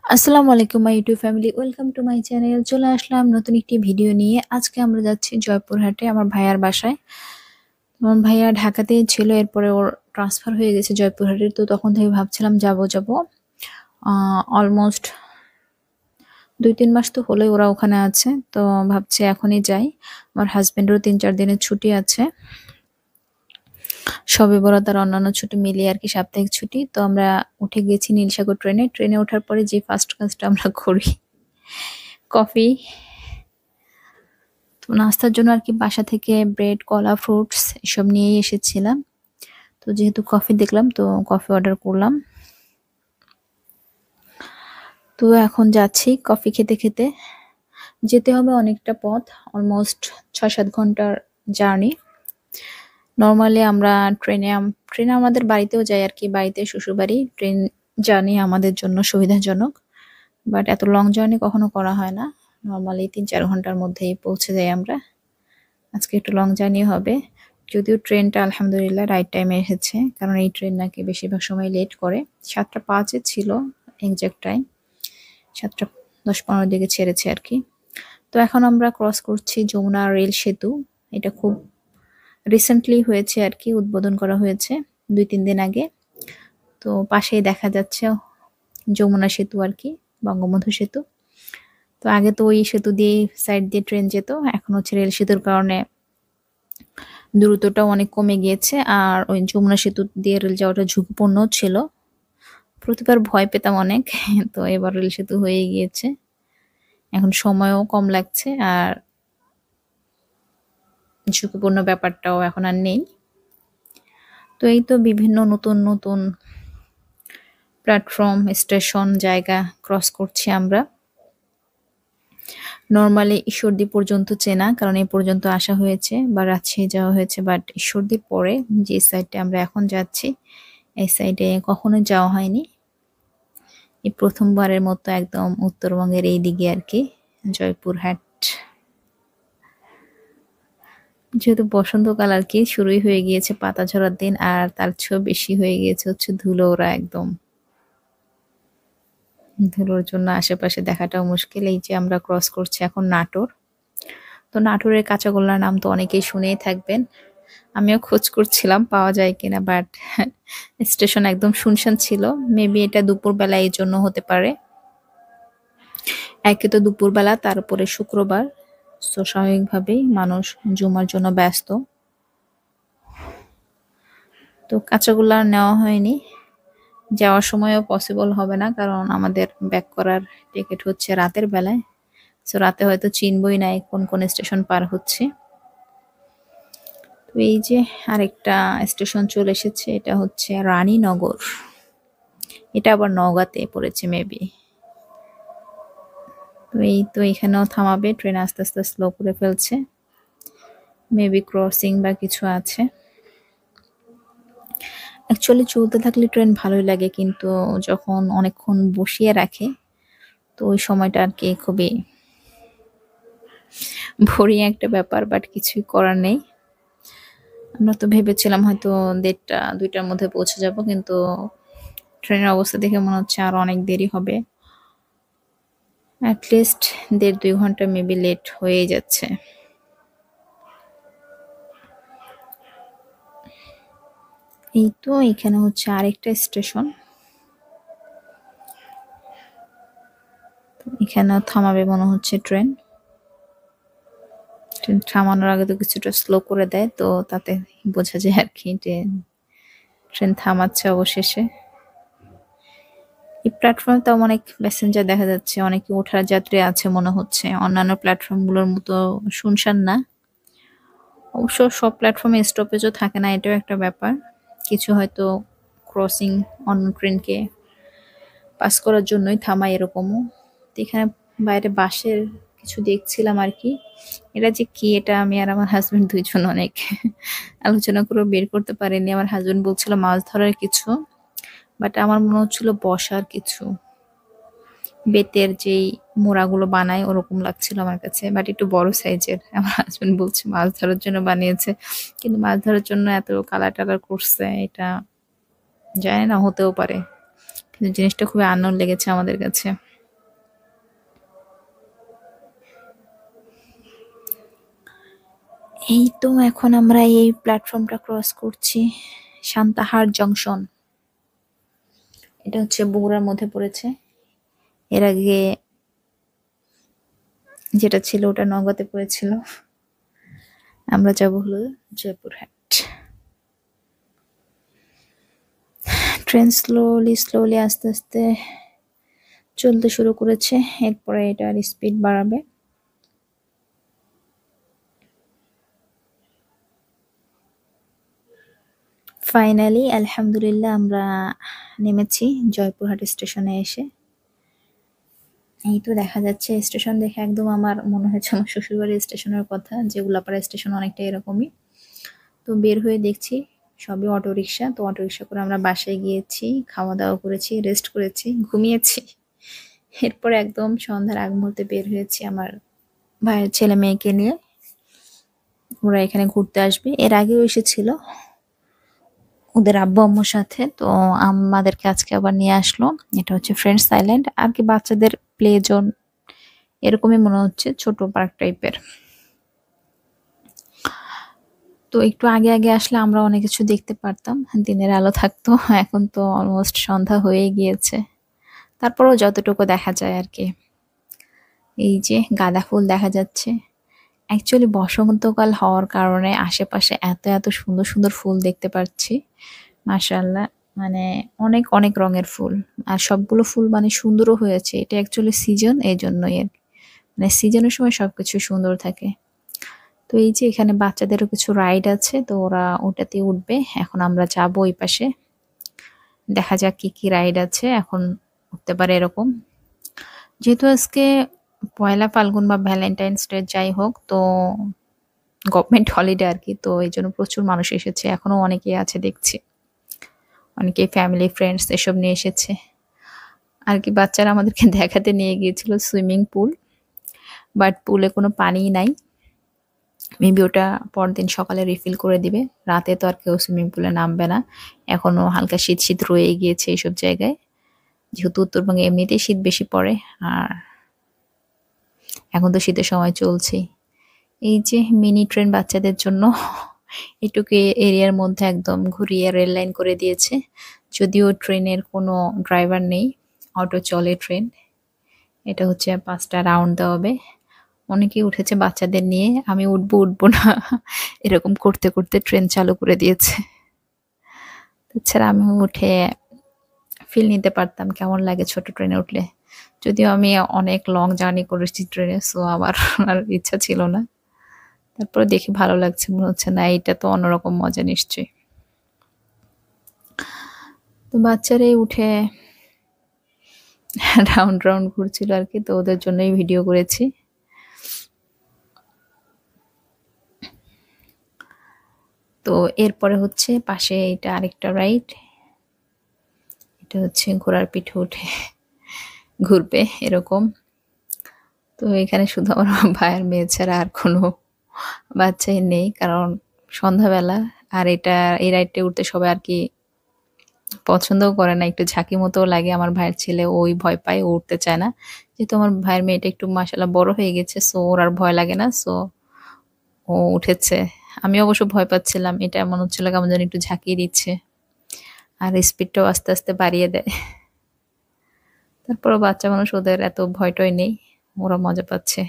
আসসালামু আলাইকুম my YouTube family, welcome to my channel. চলে আসলাম নতুন একটি ভিডিও নিয়ে। আজকে আমরা যাচ্ছি জয়পুরহাটে আমার ভাইয়ার বাসায়। আমার ভাইয়া ঢাকাতেই ছিল, এরপরে ওর ট্রান্সফার হয়ে গেছে জয়পুরহাটে। তো তখন থেকে ভাবছিলাম যাব যাব, অলমোস্ট 2-3 মাস তো হলোই ওরা ওখানে আছে। তো ভাবছি এখনই যাই। আমার হাজবেন্ডেরও 3-4 দিনের ছুটি আছে, শবে বরাত আর অন্যান্য ছুটি মিলিয়ে আর কি, সাপ্তাহিক ছুটি। তো আমরা উঠে গেছি নীলসাগর ট্রেনে। ট্রেনে ওঠার পরে যে ফার্স্ট কাজটা আমরা করি, কফি। তো নাস্তার জন্য আর কি বাসা থেকে ব্রেড, কলা, ফ্রুটস এসব নিয়েই এসেছিলাম। তো যেহেতু কফি দেখলাম, তো কফি অর্ডার করলাম। তো এখন যাচ্ছি কফি খেতে খেতে। যেতে হবে অনেকটা পথ, অলমোস্ট 6-7 ঘন্টার জার্নি। নর্মালি আমরা ট্রেনে আমাদের বাড়িতেও যাই আর কি, বাড়িতে শ্বশুরবাড়ি। ট্রেন জার্নি আমাদের জন্য সুবিধাজনক, বাট এত লং জার্নি কখনো করা হয় না। নর্মালি 3-4 ঘন্টার মধ্যেই পৌঁছে যাই আমরা। আজকে একটু লং জার্নি হবে, যদিও ট্রেনটা আলহামদুলিল্লাহ রাইট টাইমে এসেছে, কারণ এই ট্রেন নাকি বেশিরভাগ সময় লেট করে। 7টা 5-এ ছিল এক্সাক্ট টাইম, 7টা 10-15 দিকে ছেড়েছে আর কি। তো এখন আমরা ক্রস করছি যমুনা রেল সেতু। এটা খুব রিসেন্টলি হয়েছে আর কি, উদ্বোধন করা হয়েছে 2-3 দিন আগে। তো পাশেই দেখা যাচ্ছে যমুনা সেতু আর কি, বঙ্গবন্ধু সেতু। তো আগে তো ওই সেতু দিয়ে সাইড দিয়ে ট্রেন যেত, এখন হচ্ছে রেল সেতুর কারণে দ্রুতটাও অনেক কমে গিয়েছে। আর ওই যমুনা সেতু দিয়ে রেল যাওয়াটা ঝুঁকিপূর্ণ ছিল, প্রতিবার ভয় পেতাম অনেক। তো এবার রেল সেতু হয়ে গিয়েছে, এখন সময়ও কম লাগছে, আর ঝুঁকিপূর্ণ ব্যাপারটাও এখন আর নেই। তো এই তো বিভিন্ন নতুন নতুন প্ল্যাটফর্ম, স্টেশন, জায়গা ক্রস করছি আমরা। নর্মালি ঈশ্বরদী পর্যন্ত চেনা, কারণ এই পর্যন্ত আসা হয়েছে বা রাজশাহী যাওয়া হয়েছে, বাট ঈশ্বরদীর পরে যে সাইডে আমরা এখন যাচ্ছি, এই সাইডে কখনো যাওয়া হয়নি। এই প্রথমবারের মতো একদম উত্তরবঙ্গের এই দিকে আর কি, জয়পুরহাট। যেহেতু বসন্তকাল আর কি শুরুই হয়ে গিয়েছে, পাতা ঝরার দিন, আর তার চেয়েও বেশি হয়ে গিয়েছে হচ্ছে ধুলো ওরা, একদম ধুলোর জন্য আশেপাশে দেখাটাও মুশকিল। এই যে আমরা ক্রস করছি এখন নাটোর। তো নাটোরের কাঁচাগোল্লার নাম তো অনেকেই শুনেই থাকবেন, আমিও খোঁজ করছিলাম পাওয়া যায় কিনা, বাট স্টেশন একদম শুনশান ছিল। মেবি এটা দুপুরবেলা, এই জন্য হতে পারে। একে তো দুপুরবেলা, তারপরে শুক্রবার, তো স্বাভাবিকভাবেই মানুষ জুমার জন্য ব্যস্ত। তো কাঁচাগোল্লা আর নেওয়া হয়নি, যাওয়ার সময়ও পসিবল হবে না, কারণ আমাদের ব্যাক করার টিকিট হচ্ছে রাতের বেলায়। সো রাতে হয়তো চিনবই না কোন কোন স্টেশন পার হচ্ছে। তো এই যে আরেকটা স্টেশন চলে এসেছে, এটা হচ্ছে রানীনগর। এটা আবার নওগাঁতে পড়েছে মেবি। তো এই তো এখানেও থামাবে, ট্রেন আস্তে আস্তে স্লো করে ফেলছে, মেবি ক্রসিং বা কিছু আছে। অ্যাকচুয়ালি চলতে থাকলে ট্রেন ভালোই লাগে, কিন্তু যখন অনেকক্ষণ বসিয়ে রাখে, তো ওই সময়টা আর কি খুবই বোরিং একটা ব্যাপার, বাট কিছুই করার নেই। আমরা তো ভেবেছিলাম হয়তো 1:30-2টার মধ্যে পৌঁছে যাব, কিন্তু ট্রেনের অবস্থা দেখে মনে হচ্ছে আরো অনেক দেরি হবে। অ্যাটলিস্ট 1.5-2 ঘন্টা মেবি লেট হয়েই যাচ্ছে। এই তো এখানে হচ্ছে আরেকটা স্টেশন, এখানেও থামাবে মনে হচ্ছে ট্রেন। ট্রেন থামানোর আগে তো কিছুটা স্লো করে দেয়, তো তাতে বোঝা যায় আর কি যে ট্রেন থামাচ্ছে অবশেষে। এই প্ল্যাটফর্মে তো অনেক প্যাসেঞ্জার দেখা যাচ্ছে, অনেকে ওঠার যাত্রী আছে মনে হচ্ছে, অন্যান্য প্ল্যাটফর্মগুলোর মতো শুনশান না। অবশ্য সব প্ল্যাটফর্মে স্টপেজও থাকে না, এটাও একটা ব্যাপার। কিছু হয়তো ক্রসিং অন্য ট্রেনকে পাস করার জন্যই থামায়, এরকমও। তো এখানে বাইরে বাঁশের কিছু দেখছিলাম আর কি, এটা যে কি, এটা আমি আর আমার হাজবেন্ড দুইজন অনেক আলোচনা করে বের করতে পারিনি। আমার হাজবেন্ড বলছিল মাছ ধরার কিছু, বাট আমার মনে হচ্ছিল বসার কিছু, বেতের যেই মোড়াগুলো বানায় ওরকম লাগছিল আমার কাছে, বাট একটু বড় সাইজের। আমার হাজবেন্ড বলছে মাছ ধরার জন্য বানিয়েছে, কিন্তু মাছ ধরার জন্য এত কালার টালার করছে, এটা জানি না, হতেও পারে, কিন্তু জিনিসটা খুবই আনন্দ লেগেছে আমাদের কাছে। এই তো এখন আমরা এই প্ল্যাটফর্মটা ক্রস করছি, সান্তাহার জংশন। এটা হচ্ছে বগুড়ার মধ্যে পড়েছে। এর আগে যেটা ছিল ওটা নওগাঁতে পড়েছিল। আমরা যাব হলো জয়পুরহাট। ট্রেন স্লোলি আস্তে আস্তে চলতে শুরু করেছে, এরপরে এটার স্পিড বাড়াবে। ফাইনালি আলহামদুলিল্লাহ আমরা নেমেছি জয়পুরহাট স্টেশনে এসে। এই তো দেখা যাচ্ছে স্টেশন দেখে একদম আমার মনে হয়েছে আমার শ্বশুরবাড়ির স্টেশনের কথা, যে উল্লাপাড়া স্টেশন অনেকটা এরকমই। তো বের হয়ে দেখছি সবই অটোরিকশা। তো অটোরিকশা করে আমরা বাসায় গিয়েছি, খাওয়া দাওয়া করেছি, রেস্ট করেছি, ঘুমিয়েছি। এরপর একদম সন্ধ্যার আগ মুহূর্তে বের হয়েছি আমার ভাইয়ের ছেলে মেয়েকে নিয়ে। ওরা এখানে ঘুরতে আসবে, এর আগেও এসেছিল ওদের আব্বু আম্মুর সাথে। তো আমাদেরকে আজকে আবার নিয়ে আসলো। এটা হচ্ছে ফ্রেন্ডস আইল্যান্ড আর কি, বাচ্চাদের প্লে জোন এরকমই মনে হচ্ছে, ছোট পার্ক টাইপের। তো একটু আগে আগে আসলে আমরা অনেক কিছু দেখতে পারতাম, দিনের আলো থাকতো। এখন তো অলমোস্ট সন্ধ্যা হয়ে গিয়েছে, তারপরেও যতটুকু দেখা যায় আর কি। এই যে গাঁদা ফুল দেখা যাচ্ছে। অ্যাকচুয়ালি বসন্তকাল হওয়ার কারণে আশেপাশে এত এত সুন্দর সুন্দর ফুল দেখতে পাচ্ছি, মাশাআল্লাহ। মানে অনেক অনেক রঙের ফুল, আর সবগুলো ফুল মানে সুন্দরও হয়েছে। এটা অ্যাকচুয়ালি সিজন, এই জন্যই মানে সিজনের সময় সবকিছু সুন্দর থাকে। তো এই যে এখানে বাচ্চাদেরও কিছু রাইড আছে, তো ওরা ওটাতে উঠবে। এখন আমরা যাবো ওই পাশে, দেখা যাক কি কি রাইড আছে, এখন উঠতে পারে এরকম। যেহেতু আজকে পয়লা ফাল্গুন বা ভ্যালেন্টাইন্স ডে যাই হোক, তো গভর্নমেন্ট হলিডে আর কি, তো এই জন্য প্রচুর মানুষ এসেছে। এখনো অনেকেই আছে দেখছি, অনেকেই ফ্যামিলি ফ্রেন্ডস এসব নিয়ে এসেছে আর কি। বাচ্চারা আমাদেরকে দেখাতে নিয়ে গিয়েছিল সুইমিং পুল, বাট পুলে কোনো পানিই নাই। মেবি ওটা পরদিন সকালে রিফিল করে দিবে। রাতে তো আর কেউ সুইমিং পুলে নামবে না, এখনো হালকা শীত শীত রয়ে গিয়েছে এইসব জায়গায়, যেহেতু উত্তরবঙ্গে এমনিতেই শীত বেশি পড়ে, আর এখন তো শীতের সময় চলছে। এই যে মিনি ট্রেন বাচ্চাদের জন্য এটুকু এরিয়ার মধ্যে একদম ঘুরিয়ে রেল লাইন করে দিয়েছে। যদিও ট্রেনের কোনো ড্রাইভার নেই, অটো চলে ট্রেন। এটা হচ্ছে 5টা রাউন্ড দেওয়া হবে। অনেকেই উঠেছে বাচ্চাদের নিয়ে, আমি উঠবো উঠবো না এরকম করতে করতে ট্রেন চালু করে দিয়েছে। তাছাড়া আমি উঠে ফিল নিতে পারতাম কেমন লাগে ছোট ট্রেনে উঠলে। যদিও আমি অনেক লং জার্নি করেছি ট্রেনে, সো আমার আর ইচ্ছা ছিল না। তারপরে দেখে ভালো লাগছে, মনে হচ্ছে না এটা তো অন্যরকম মজা নিশ্চয়ই। তো বাচ্চারাই উঠে রাউন্ড রাউন্ড ঘুরছিল আর কি, তো ওদের জন্যই ভিডিও করেছি। তো এরপরে হচ্ছে পাশে এটা আরেকটা রাইড, এটা হচ্ছে ঘোড়ার পিঠে উঠে ঘুরবে এরকম। তো এখানে শুধু আমার ভাইয়ের মেয়ে ছাড়া আর কোনো বাচ্চাই নেই, কারণ সন্ধ্যাবেলা। আর এটা এই রাইডটা উঠতে সবাই আর কি পছন্দও করে না, একটু ঝাঁকি মতোও লাগে। আমার ভাইয়ের ছেলে ওই ভয় পায়, ও উঠতে চায় না। যেহেতু আমার ভাইয়ের মেয়েটা একটু মাশাআল্লাহ বড় হয়ে গেছে, সো ওর আর ভয় লাগে না, সো ও উঠেছে। আমি অবশ্য ভয় পাচ্ছিলাম, এটা মনে হচ্ছিল কেমন যেন একটু ঝাঁকিয়ে দিচ্ছে, আর স্পিডটাও আস্তে আস্তে বাড়িয়ে দেয়। তারপরও বাচ্চা মানুষ, ওদের এত ভয়টয় নেই, ওরা মজা পাচ্ছে।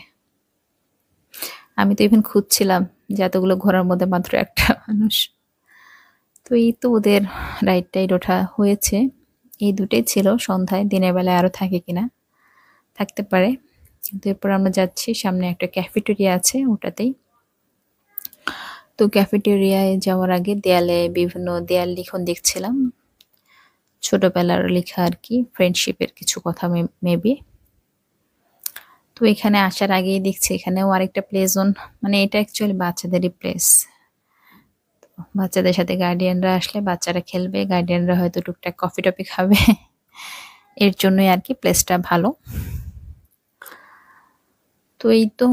আমি তো ইভেন খুঁজছিলাম যে এতগুলো ঘোড়ার মধ্যে মাত্র একটা মানুষ। তো এই তো ওদের রাইড টাইড ওঠা হয়েছে, এই দুটোই ছিল সন্ধ্যায়। দিনের বেলায় আরো থাকে কিনা, থাকতে পারে। কিন্তু এরপর আমরা যাচ্ছি, সামনে একটা ক্যাফেটেরিয়া আছে ওটাতেই। তো ক্যাফেটেরিয়ায় যাওয়ার আগে দেয়ালে বিভিন্ন দেয়াল লিখন দেখছিলাম, ছোটবেলার লেখা আর কি, ফ্রেন্ডশিপের কিছু কথা মেবি। তো এখানে আসার আগেই দেখছি এখানেও আরেকটা প্লে জোন, মানে এটা অ্যাকচুয়ালি বাচ্চাদেরই প্লেস। বাচ্চাদের সাথে গার্ডিয়ানরা আসলে বাচ্চারা খেলবে, গার্ডিয়ানরা হয়তো টুকটাক কফি টফি খাবে, এর জন্যই আর কি প্লেসটা ভালো। তো এই তো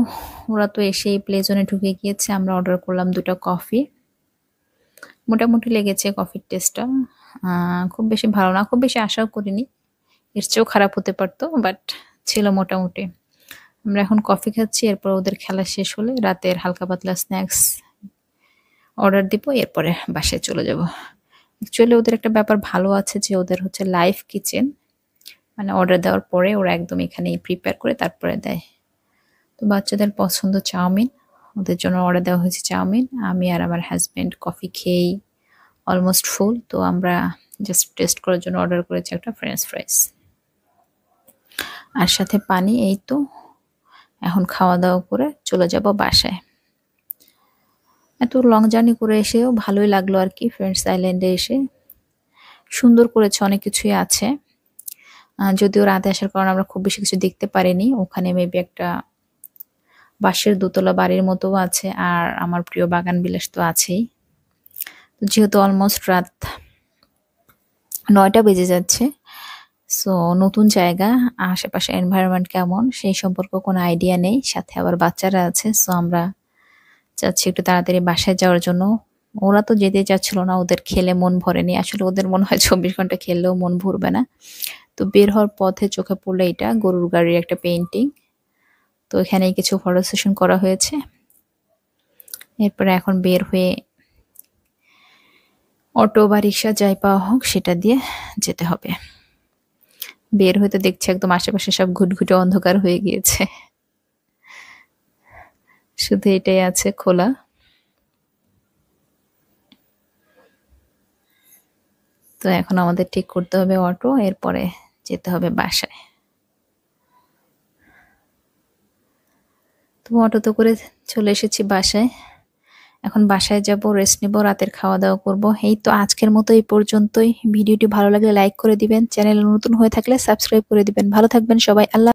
ওরা তো এসে প্লে জোনে ঢুকে গিয়েছে। আমরা অর্ডার করলাম 2টা কফি। মোটামুটি লেগেছে কফির টেস্টটা, খুব বেশি ভালো না, খুব বেশি আশাও করিনি, এর চেয়েও খারাপ হতে পারতো, বাট ছিল মোটামুটি। আমরা এখন কফি খাচ্ছি, এরপর ওদের খেলা শেষ হলে রাতের হালকা পাতলা স্ন্যাক্স অর্ডার দিব, এরপরে বাসায় চলে যাব। অ্যাকচুয়ালি ওদের একটা ব্যাপার ভালো আছে যে ওদের হচ্ছে লাইভ কিচেন, মানে অর্ডার দেওয়ার পরে ওরা একদম এখানেই প্রিপেয়ার করে তারপরে দেয়। তো বাচ্চাদের পছন্দ চাউমিন, ওদের জন্য অর্ডার দেওয়া হয়েছে চাউমিন। আমি আর আমার হাজব্যান্ড কফি খেয়েই অলমোস্ট ফুল, তো আমরা জাস্ট টেস্ট করার জন্য অর্ডার করেছি একটা ফ্রেঞ্চ ফ্রাইস আর সাথে পানি। এই তো এখন খাওয়া দাওয়া করে চলে যাব বাসায়। এত লং জার্নি করে এসেও ভালোই লাগলো আর কি। ফ্রেন্ডস আইল্যান্ডে এসে সুন্দর করেছে, অনেক কিছুই আছে। যদিও রাতে আসার কারণে আমরা খুব বেশি কিছু দেখতে পারিনি। ওখানে মেবি একটা বাঁশের দোতলা বাড়ির মতো আছে, আর আমার প্রিয় বাগান বিলাস তো আছেই। যেহেতু অলমোস্ট রাত 9টা বেজে যাচ্ছে, সো নতুন জায়গা, আশেপাশে এনভায়রনমেন্ট কেমন সেই সম্পর্কে কোনো আইডিয়া নেই, সাথে আবার বাচ্চারা আছে। সো আমরা চাচ্ছি একটু তাড়াতাড়ি বাসায় যাওয়ার জন্য। ওরা তো যেতে চাচ্ছিল না, ওদের খেলে মন ভরেনি। আসলে ওদের মনে হয় 24 ঘন্টা খেললেও মন ভরবে না। তো বের হওয়ার পথে চোখে পড়লো এটা গরুর গাড়ির একটা পেইন্টিং। তো এখানে কিছু ফটো সেশন করা হয়েছে। এরপরে এখন বের হয়ে অটো বা রিক্সা যাই পাওয়া হোক সেটা দিয়ে যেতে হবে। বের হইতে দেখছি একদম আশেপাশে সব ঘুটঘুটে অন্ধকার হয়ে গিয়েছে, শুধু এটাই আছে খোলা। তো এখন আমাদের ঠিক করতে হবে অটো, এরপরে যেতে হবে বাসায়। তো অটোতে করে চলে এসেছি বাসায়। এখন বাসায় যাব, রেস্ট নেব, রাতের খাওয়া দাওয়া করব। এই তো আজকের মতো এই পর্যন্তই। ভিডিওটি ভালো লাগলে লাইক করে দিবেন, চ্যানেলে নতুন হয়ে থাকলে সাবস্ক্রাইব করে দিবেন। ভালো থাকবেন সবাই, আল্লাহ।